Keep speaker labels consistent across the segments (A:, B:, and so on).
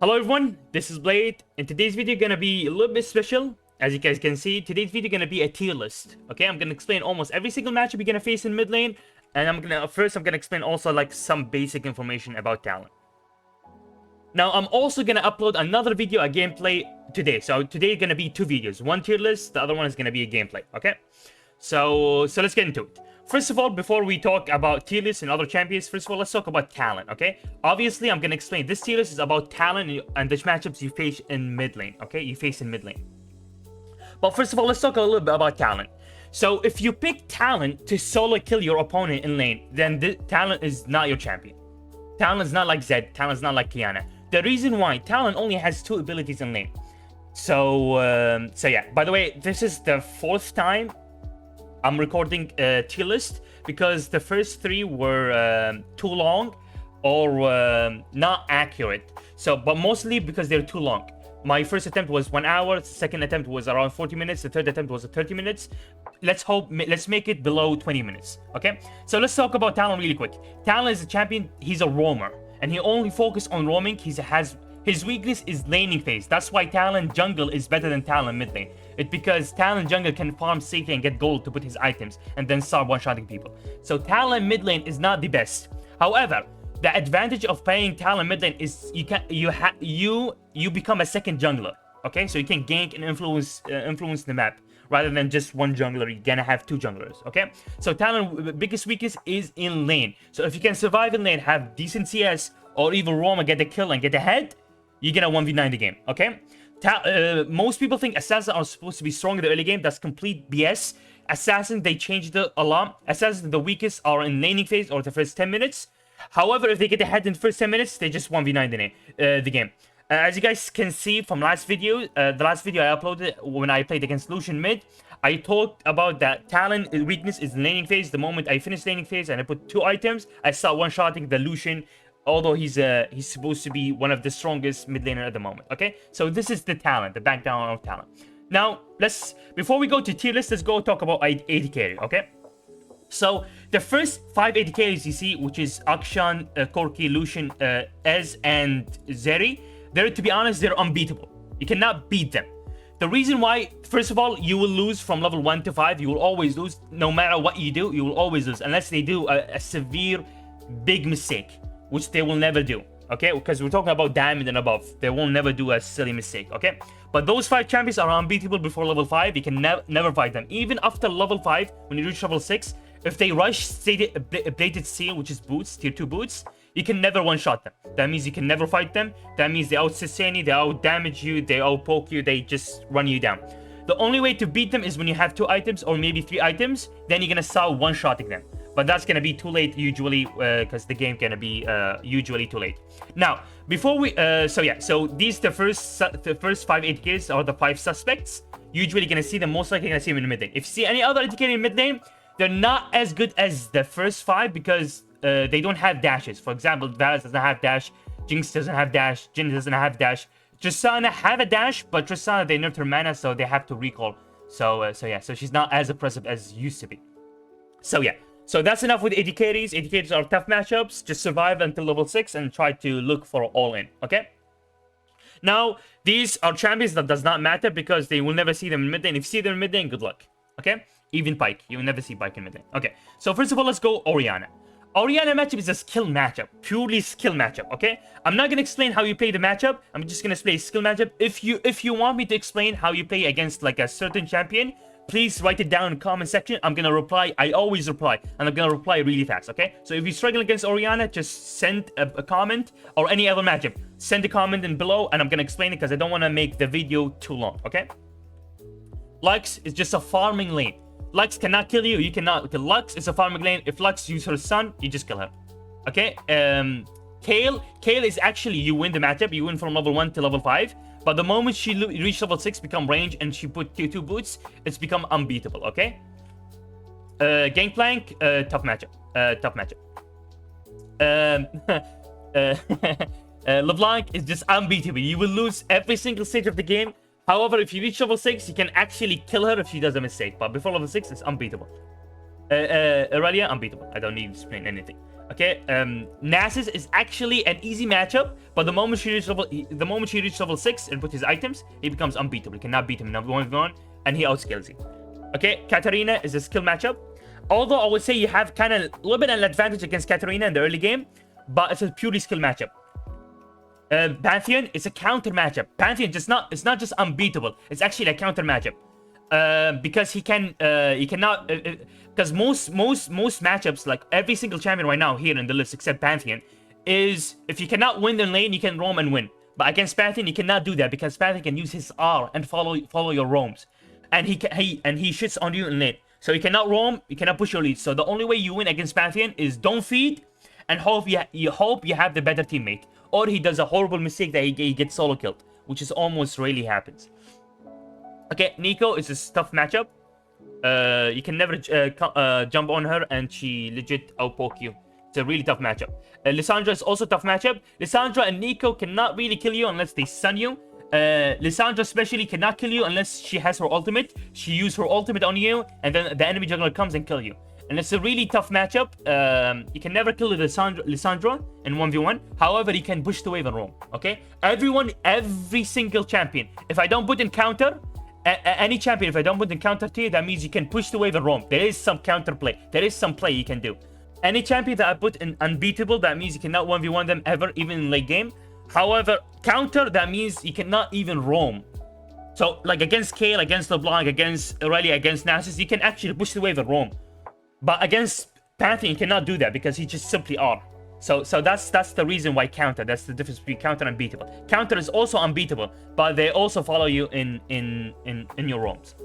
A: Hello everyone, this is Blade. In today's video gonna be a little bit special. As you guys can see, today's video gonna be a tier list. Okay, I'm gonna explain almost every single matchup you're gonna face in mid lane, and I'm gonna explain also like some basic information about Talon. Now I'm also gonna upload another video, a gameplay today. So today gonna be two videos, one tier list, the other one is gonna be a gameplay. Okay, so let's get into it. First of all, before we talk about tier lists and other champions, first of all, let's talk about Talon, okay? Obviously, I'm going to explain. This tier list is about Talon and the matchups you face in mid lane, okay? You face in mid lane. But first of all, let's talk a little bit about Talon. So if you pick Talon to solo kill your opponent in lane, then Talon is not your champion. Talon is not like Zed. Talon is not like Kiana. The reason why, Talon only has 2 abilities in lane. So yeah. By the way, this is the 4th time I'm recording a tier list because the first 3 were too long or not accurate. But mostly because they're too long. My first attempt was 1 hour, second attempt was around 40 minutes, the third attempt was 30 minutes. Let's make it below 20 minutes, okay? So let's talk about Talon really quick. Talon is a champion, he's a roamer, and he only focuses on roaming. His weakness is laning phase. That's why Talon jungle is better than Talon mid lane. It's because Talon jungle can farm safely and get gold to put his items and then start one-shotting people. So Talon mid lane is not the best. However, the advantage of playing Talon mid lane is you become a second jungler. Okay, so you can gank and influence the map rather than just one jungler. You're gonna have 2 junglers. Okay, so Talon's biggest weakness is in lane. So if you can survive in lane, have decent CS, or even roam and get the kill and get ahead, you're gonna 1v9 the game, okay? Most people think Assassins are supposed to be strong in the early game. That's complete BS. Assassins, they changed it a lot. Assassins, the weakest are in laning phase or the first 10 minutes. However, if they get ahead in the first 10 minutes, they just 1v9 the game. As you guys can see from last video, the last video I uploaded when I played against Lucian mid, I talked about that Talon weakness is laning phase. The moment I finish laning phase and I put 2 items, I start one-shotting the Lucian. Although he's supposed to be one of the strongest mid laner at the moment, okay? So this is the Talon, the background of Talon. Now, before we go to tier list, let's go talk about AD carry, okay? So, the first 5 AD carries you see, which is Akshan, Corki, Lucian, Ez, and Zeri, to be honest, they're unbeatable. You cannot beat them. The reason why, first of all, you will lose from level 1 to 5. You will always lose. No matter what you do, you will always lose. Unless they do a severe, big mistake, which they will never do, okay? Because we're talking about diamond and above. They will never do a silly mistake, okay? But those 5 champions are unbeatable before level 5. You can never fight them. Even after level 5, when you reach level 6, if they rush Bladed Seal, which is boots, tier 2 boots, you can never one-shot them. That means you can never fight them. That means they out-sustain you, they out-damage you, they out-poke you, they just run you down. The only way to beat them is when you have 2 items or maybe 3 items, then you're gonna start one-shotting them. But that's gonna be too late usually, because the game gonna be usually too late. Now, before we, so these the first 5 ADKs are the 5 suspects. Usually gonna see them, most likely gonna see them in the mid lane. If you see any other ADK in mid lane, they're not as good as the first 5 because they don't have dashes. For example, Varus doesn't have dash, Jinx doesn't have dash, Jin doesn't have dash. Tristana have a dash, but Tristana they nerfed her mana, so they have to recall. So she's not as impressive as used to be. So yeah. So that's enough with AD carries. AD carries are tough matchups. Just survive until level 6 and try to look for all-in, okay? Now, these are champions that does not matter because they will never see them in mid lane. If you see them in mid lane, good luck, okay? Even Pyke. You will never see Pyke in mid lane. Okay, so first of all, let's go Orianna. Orianna matchup is a skill matchup. Purely skill matchup, okay? I'm not going to explain how you play the matchup. I'm just going to play skill matchup. If you want me to explain how you play against like a certain champion, please write it down in the comment section. I'm gonna reply. I always reply, and I'm gonna reply really fast, okay? So if you're struggling against Orianna, just send a comment, or any other matchup. Send a comment in below, and I'm gonna explain it because I don't want to make the video too long, okay? Lux is just a farming lane. Lux cannot kill you. You cannot. Okay, Lux is a farming lane. If Lux uses her stun, you just kill her, okay? Kayle is actually, you win the matchup. You win from level 1 to level 5. But the moment she reached level 6, become range, and she put tier 2 boots, it's become unbeatable, okay? Gangplank, tough matchup. LeBlanc is just unbeatable. You will lose every single stage of the game. However, if you reach level 6, you can actually kill her if she does a mistake. But before level 6, it's unbeatable. Aurelia, unbeatable. I don't need to explain anything. Okay, Nasus is actually an easy matchup, but the moment she reaches level 6 and puts his items, he becomes unbeatable. You cannot beat him in 1v1, and he outscales you. Okay, Katarina is a skill matchup. Although I would say you have kind of a little bit of an advantage against Katarina in the early game, but it's a purely skill matchup. Pantheon is a counter matchup. Pantheon it's not just unbeatable. It's actually a counter matchup. Because he cannot because most matchups, like every single champion right now here in the list except Pantheon, is if you cannot win the lane, you can roam and win. But against Pantheon, you cannot do that because Pantheon can use his R and follow your roams, and he shits on you in lane. So you cannot roam, you cannot push your lead. So the only way you win against Pantheon is don't feed and hope you have the better teammate, or he does a horrible mistake that he gets solo killed, which is almost rarely happens. Okay, Nico is a tough matchup. You can never jump on her, and she legit outpoke you. It's a really tough matchup. Lissandra is also a tough matchup. Lissandra and Nico cannot really kill you unless they stun you. Lissandra especially cannot kill you unless she has her ultimate. She uses her ultimate on you, and then the enemy jungler comes and kill you. And it's a really tough matchup. You can never kill Lissandra in 1v1. However, you can push the wave and roam. Okay? Every single champion. If I don't put in counter, any champion, if I don't put in counter tier, that means you can push the wave and roam. There is some counter play. There is some play you can do. Any champion that I put in unbeatable, that means you cannot 1v1 them ever, even in late game. However, counter, that means you cannot even roam. So, like against Kayle, against LeBlanc, against Aurelia, against Nasus, you can actually push the wave and roam. But against Pantheon, you cannot do that because he just simply are. So that's the reason why counter. That's the difference between counter and unbeatable. Counter is also unbeatable, but they also follow you in your roams.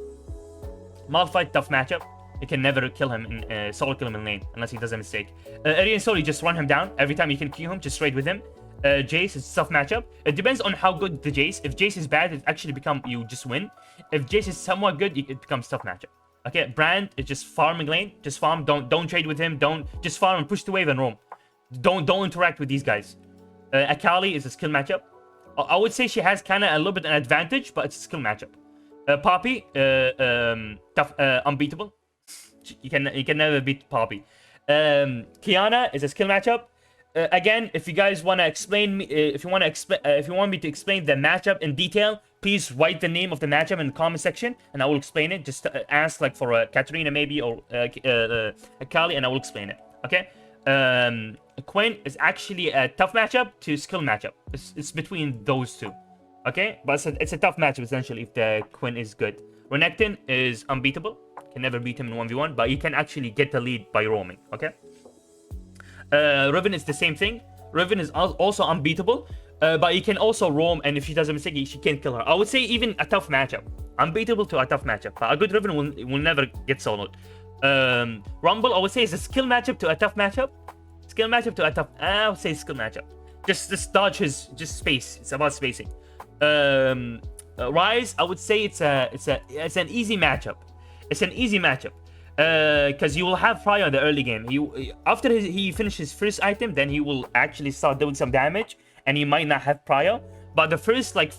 A: Malphite, tough matchup. You can never kill him in solo kill him in lane unless he does a mistake. Arian Soul, you just run him down every time you can Q him. Just trade with him. Jace is a tough matchup. It depends on how good the Jace. If Jace is bad, it actually become you just win. If Jace is somewhat good, it becomes tough matchup. Okay, Brand is just farming lane. Just farm. Don't trade with him. Don't just farm and push the wave and roam. Don't interact with these guys. Akali is a skill matchup. I would say she has kind of a little bit an advantage, but it's a skill matchup. Poppy, tough, unbeatable. You can never beat Poppy. Kiana is a skill matchup. Again, if you guys want to explain me, if you want me to explain the matchup in detail, please write the name of the matchup in the comment section, and I will explain it. Just ask like for Katarina maybe or Akali, and I will explain it. Okay. Quinn is actually a tough matchup to skill matchup. It's between those two. Okay, but it's a tough matchup essentially if the Quinn is good. Renekton is unbeatable. Can never beat him in 1v1, but you can actually get the lead by roaming. Okay. Riven is the same thing. Riven is also unbeatable, but you can also roam, and if she does a mistake, she can't kill her. I would say even a tough matchup. Unbeatable to a tough matchup, but a good Riven will never get soloed. Rumble, I would say, is a skill matchup to a tough matchup. Skill matchup to a tough. I would say skill matchup. Just dodge his space. It's about spacing. Rise, I would say it's an easy matchup. It's an easy matchup. Because you will have Prior in the early game. After he finishes first item, then he will actually start doing some damage, and he might not have Prior. But the first 7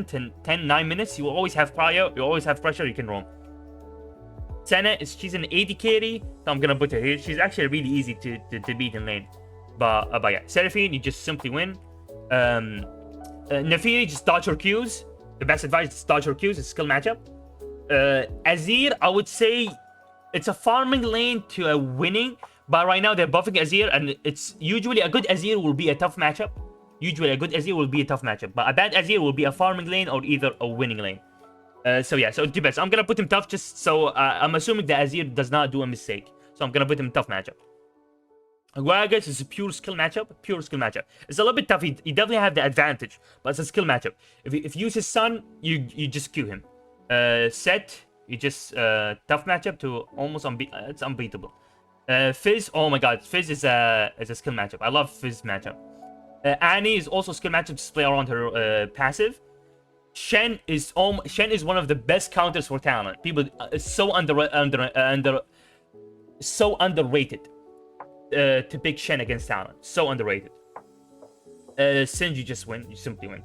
A: to 10, 9 minutes, you will always have Prior. You always have pressure. You can roam. Senna she's an AD carry, so I'm gonna put her here. She's actually really easy to beat in lane. But yeah, Seraphine, you just simply win. Nefiri, just dodge her Qs. The best advice is dodge her Qs. It's a skill matchup. Azir, I would say it's a farming lane to a winning, but right now they're buffing Azir, and it's usually a good Azir will be a tough matchup. Usually a good Azir will be a tough matchup, but a bad Azir will be a farming lane or either a winning lane. So yeah, so it depends. I'm gonna put him tough just so I'm assuming that Azir does not do a mistake, so I'm gonna put him tough matchup. Gragas is a pure skill matchup. It's a little bit tough. He definitely have the advantage, but it's a skill matchup. If you use his son, you just Q him. Set, you just tough matchup to almost it's unbeatable. Fizz, oh my god, Fizz is a skill matchup. I love Fizz matchup. Annie is also a skill matchup. Just play around her passive. Shen is one of the best counters for Talon. People so underrated to pick Shen against Talon. So underrated. Singe, you just win. You simply win.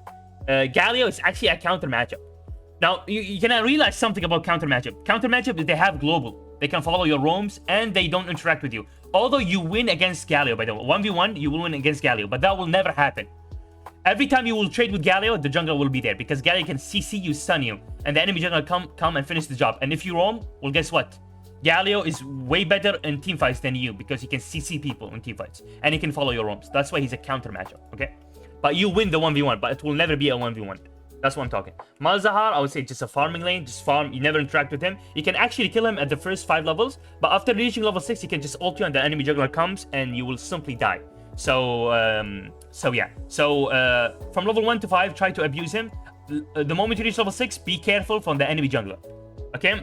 A: Galio is actually a counter matchup. Now, you can realize something about counter matchup. Counter matchup is they have global. They can follow your roams, and they don't interact with you. Although you win against Galio, by the way. 1v1, you will win against Galio, but that will never happen. Every time you will trade with Galio, the jungler will be there, because Galio can CC you, stun you, and the enemy jungler come and finish the job. And if you roam, well, guess what? Galio is way better in teamfights than you, because he can CC people in teamfights, and he can follow your roams. That's why he's a counter matchup, okay? But you win the 1v1, but it will never be a 1v1. That's what I'm talking. Malzahar, I would say just a farming lane. Just farm. You never interact with him. You can actually kill him at the first 5 levels. But after reaching level 6, you can just ult you and the enemy juggler comes and you will simply die. So, yeah. So, from level 1 to 5, try to abuse him. The moment you reach level 6, be careful from the enemy jungler. Okay?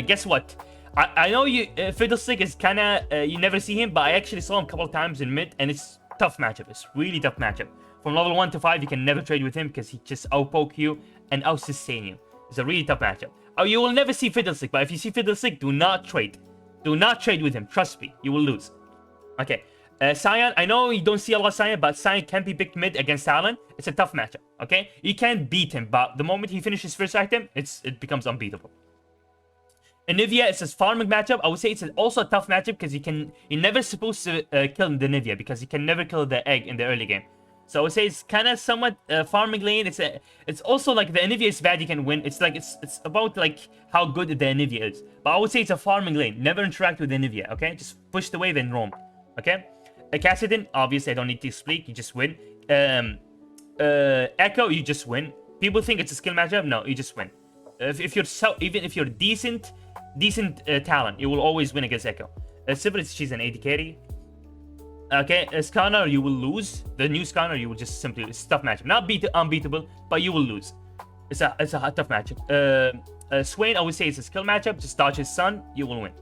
A: Guess what? I know you Fiddlestick is kind of... you never see him, but I actually saw him a couple of times in mid. And it's tough matchup. It's really tough matchup. From level 1 to 5, you can never trade with him because he just outpoke you and out-sustain you. It's a really tough matchup. Oh, you will never see Fiddlestick, but if you see Fiddlestick, do not trade. Do not trade with him. Trust me, you will lose. Okay. Cyan, I know you don't see a lot of Cyan, but Cyan can be picked mid against Talon. It's a tough matchup, okay? You can't beat him, but the moment he finishes first item, it becomes unbeatable. Anivia is a farming matchup. I would say it's also a tough matchup because you're never supposed to kill the Anivia because you can never kill the egg in the early game. So I would say it's kind of somewhat farming lane. It's also like the Anivia is bad, you can win. It's like it's about like how good the Anivia is. But I would say it's a farming lane. Never interact with the Anivia, okay? Just push the wave and roam, okay? Cassidon, obviously I don't need to speak. You just win. Echo, you just win. People think it's a skill matchup. No, you just win. Even if you're decent Talon, you will always win against Echo. Sivir, she's an AD carry. Okay, Scanner, you will lose. The new Scanner, you will just simply... It's a tough matchup. Not unbeatable, but you will lose. It's a tough matchup. Swain, I would say it's a skill matchup. Just dodge his son, you will win.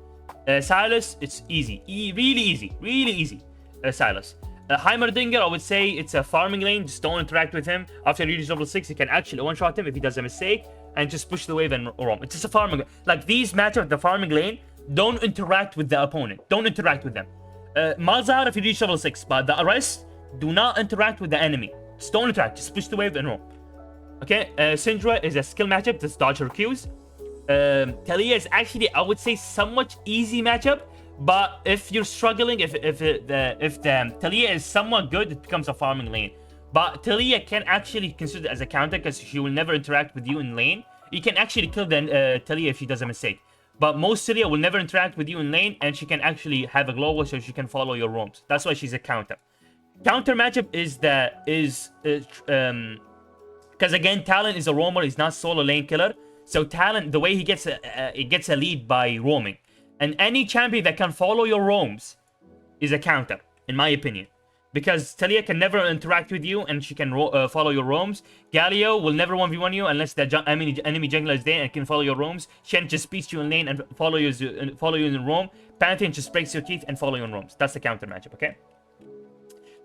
A: Silas, it's easy. Really easy. Really easy. Silas. Heimerdinger, I would say it's a farming lane. Just don't interact with him. After you reach level 6, you can actually one-shot him if he does a mistake. And just push the wave and roam. It's just a farming lane. Like these matchups, the farming lane, don't interact with the opponent. Don't interact with them. Malzahar if you reach level 6, but the rest, do not interact with the enemy. Just don't interact, just push the wave and roam. Okay, Syndra is a skill matchup, just dodge her Qs. Talia is actually, I would say, somewhat easy matchup, but if you're struggling, if the Talia is somewhat good, it becomes a farming lane. But Talia can actually consider it as a counter because she will never interact with you in lane. You can actually kill the Talia if she does a mistake. But most Talia will never interact with you in lane, and she can actually have a global so she can follow your roams. That's why she's a counter. Counter matchup is because again, Talon is a roamer. He's not solo lane killer. So Talon, the way he gets a lead by roaming, and any champion that can follow your roams is a counter, in my opinion. Because Talia can never interact with you and she can follow your roams. Galio will never 1v1 you unless the enemy jungler is there and can follow your roams. Shen just beats you in lane and follow you in roam. Pantheon just breaks your teeth and follow you in roams. That's the counter matchup, okay?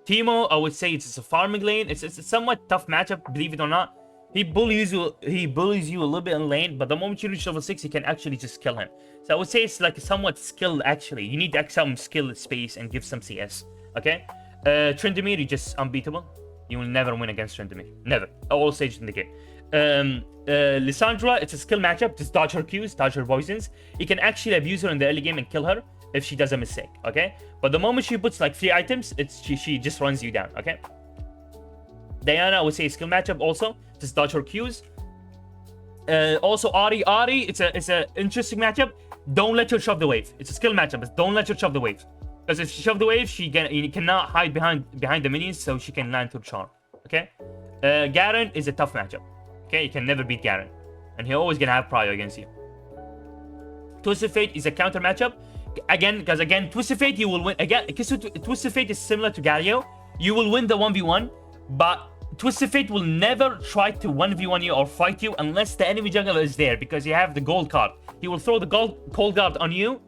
A: Teemo, I would say it's a farming lane. It's a somewhat tough matchup, believe it or not. He bullies you a little bit in lane, but the moment you reach level 6, you can actually just kill him. So I would say it's like somewhat skilled actually. You need some skill space and give some CS, okay? Tryndamere, you're just unbeatable. You will never win against Tryndamere. Never. All stages in the game. Lissandra, it's a skill matchup. Just dodge her Qs, dodge her poisons. You can actually abuse her in the early game and kill her if she does a mistake, okay? But the moment she puts like 3 items, she just runs you down, okay? Diana, I would say skill matchup also. Just dodge her Qs. Also Ahri, it's a interesting matchup. Don't let her shove the wave. It's a skill matchup, but don't let her shove the wave. Because if she shove the wave, you cannot hide behind the minions, so she can land her charm. Okay? Garen is a tough matchup. Okay? You can never beat Garen. And he's always gonna have prior against you. Twisted Fate is a counter matchup. Because Twisted Fate, you will win. Again, Twisted Fate is similar to Galio. You will win the 1v1, but Twisted Fate will never try to 1v1 you or fight you unless the enemy jungler is there, because you have the gold card. He will throw the cold guard on you.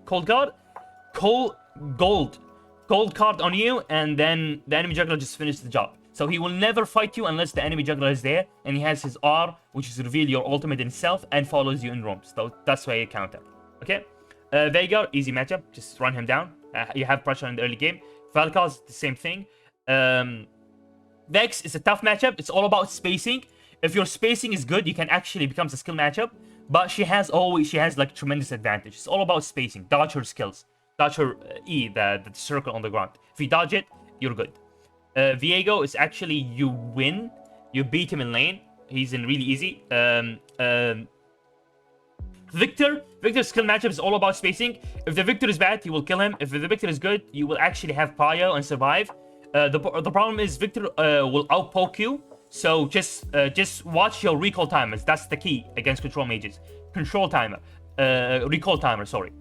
A: Gold card on you, and then the enemy jungler just finishes the job. So he will never fight you unless the enemy jungler is there and he has his R, which is reveal your ultimate in himself, and follows you in roams. So that's why you counter. Okay? Veigar, easy matchup. Just run him down. You have pressure in the early game. Valkar's the same thing. Vex is a tough matchup. It's all about spacing. If your spacing is good, you can actually become a skill matchup. But she has like tremendous advantage. It's all about spacing. Dodge her skills. Dodge her E, the circle on the ground. If you dodge it, you're good. Viego is actually, you win. You beat him in lane. He's in really easy. Victor's skill matchup is all about spacing. If the Victor is bad, you will kill him. If the Victor is good, you will actually have prio and survive. The problem is Victor will outpoke you. So just watch your recall timers. That's the key against control mages. Recall timer, sorry.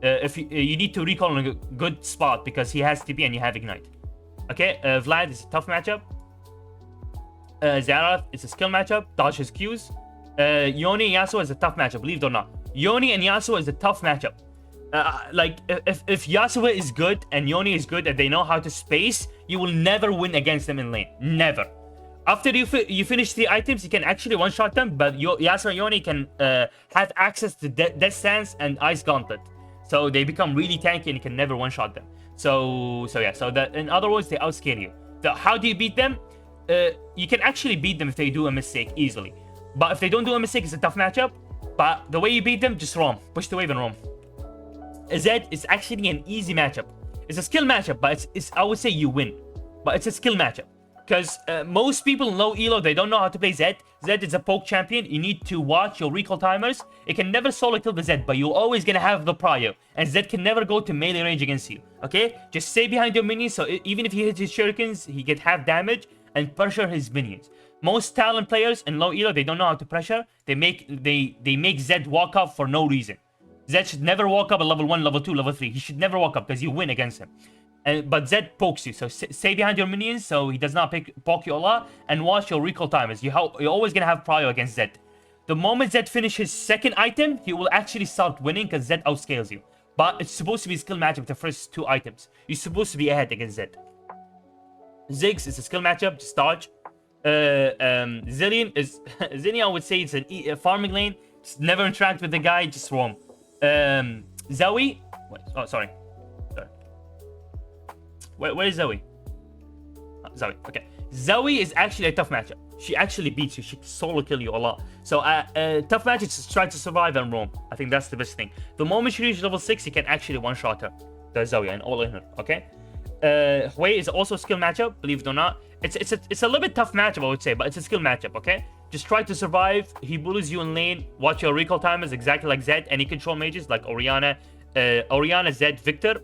A: If you need to recall in a good spot because he has TP and you have ignite. Okay, Vlad is a tough matchup. Xerath is a skill matchup. Dodge his Qs. Yone and Yasuo is a tough matchup, believe it or not. Yone and Yasuo is a tough matchup. Like, if Yasuo is good and Yone is good and they know how to space, you will never win against them in lane. Never. After you finish the items, you can actually one-shot them, but Yasuo and Yone can have access to Death Stance and Ice Gauntlet. So they become really tanky and you can never one-shot them. So that, in other words, they outscale you. How do you beat them? You can actually beat them if they do a mistake easily. But if they don't do a mistake, it's a tough matchup. But the way you beat them, just roam. Push the wave and roam. Zed is actually an easy matchup. It's a skill matchup, but it's I would say you win. But it's a skill matchup. Because most people in low elo, they don't know how to play Zed. Zed is a poke champion. You need to watch your recall timers. It can never solo kill the Zed, but you're always going to have the prio. And Zed can never go to melee range against you. Okay? Just stay behind your minions, so even if he hits his shurikens, he get half damage and pressure his minions. Most Talon players in low elo, they don't know how to pressure. They make Zed walk up for no reason. Zed should never walk up at level 1, level 2, level 3. He should never walk up because you win against him. But Zed pokes you, so stay behind your minions so he does not poke you a lot, and watch your recall timers. You're always going to have prio against Zed. The moment Zed finishes his second item, he will actually start winning because Zed outscales you. But it's supposed to be a skill matchup with the first 2 items. You're supposed to be ahead against Zed. Ziggs is a skill matchup, just dodge. Zillion, I would say it's a farming lane. Just never interact with the guy, just roam. Zoe, oh, sorry. Where is Zoe? Oh, Zoe, okay. Zoe is actually a tough matchup. She actually beats you. She can solo kill you a lot. So tough matchup, just try to survive and roam. I think that's the best thing. The moment she reaches level 6, you can actually one-shot her. The Zoe and all in her, okay? Hui is also a skill matchup, believe it or not. It's a little bit tough matchup, I would say, but it's a skill matchup, okay? Just try to survive. He bullies you in lane. Watch your recall timers exactly like Zed. Any control mages like Orianna, Zed, Victor.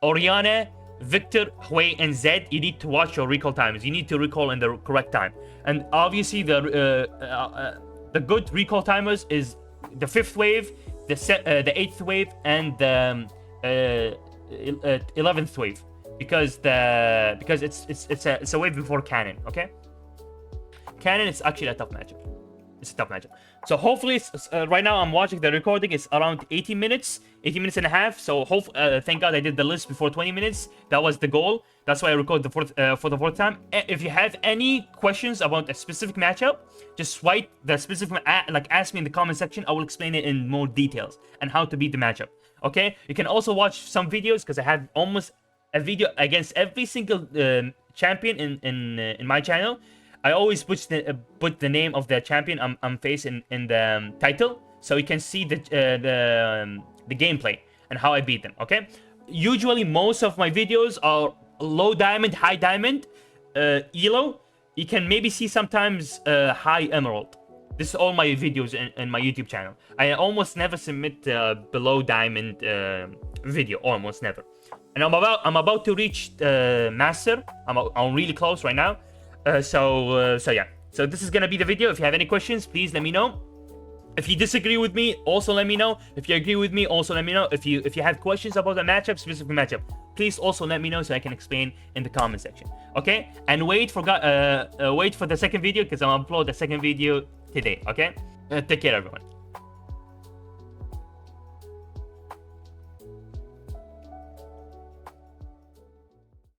A: Orianna, Victor, Hui, and Zed, you need to watch your recall times. You need to recall in the correct time. And obviously, the good recall timers is the 5th wave, the 8th wave, and the 11th wave, because it's a wave before Cannon. Okay, Cannon is actually a tough matchup. It's a tough matchup. So hopefully, right now I'm watching the recording. It's around 18 minutes and a half. So thank God I did the list before 20 minutes. That was the goal. That's why I recorded for the 4th time. If you have any questions about a specific matchup, just write the specific, ask me in the comment section. I will explain it in more details and how to beat the matchup. Okay? You can also watch some videos because I have almost a video against every single champion in my channel. I always put the name of the champion I'm facing in the title, so you can see the gameplay and how I beat them. Okay. Usually, most of my videos are low diamond, high diamond, elo. You can maybe see sometimes high emerald. This is all my videos in my YouTube channel. I almost never submit below diamond video. Almost never. And I'm about to reach master. I'm really close right now. So yeah. So this is gonna be the video. If you have any questions, please let me know. If you disagree with me, also let me know. If you agree with me, also let me know. If you have questions about the matchup, specific matchup, please also let me know so I can explain in the comment section. Okay? And wait for the second video because I'm gonna upload the second video today. Okay? Take care, everyone.